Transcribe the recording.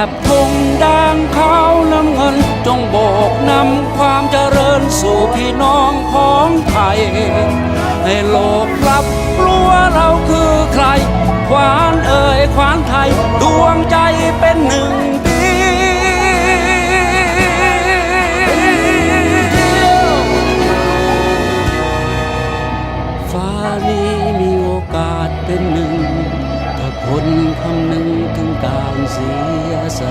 บธงแดงขาวน้ำเงินจงโบกนำความเจริญสู่พี่น้องของไทยให้โลกรับรู้ว่าเราคือใครขวานเอ่ยขวานไทยดวงใจเป็นหนึ่งเดียวฟ้านี้มีโอกาสเป็นหนึ่งถ้าคนคำนึงถึงการเสียสละ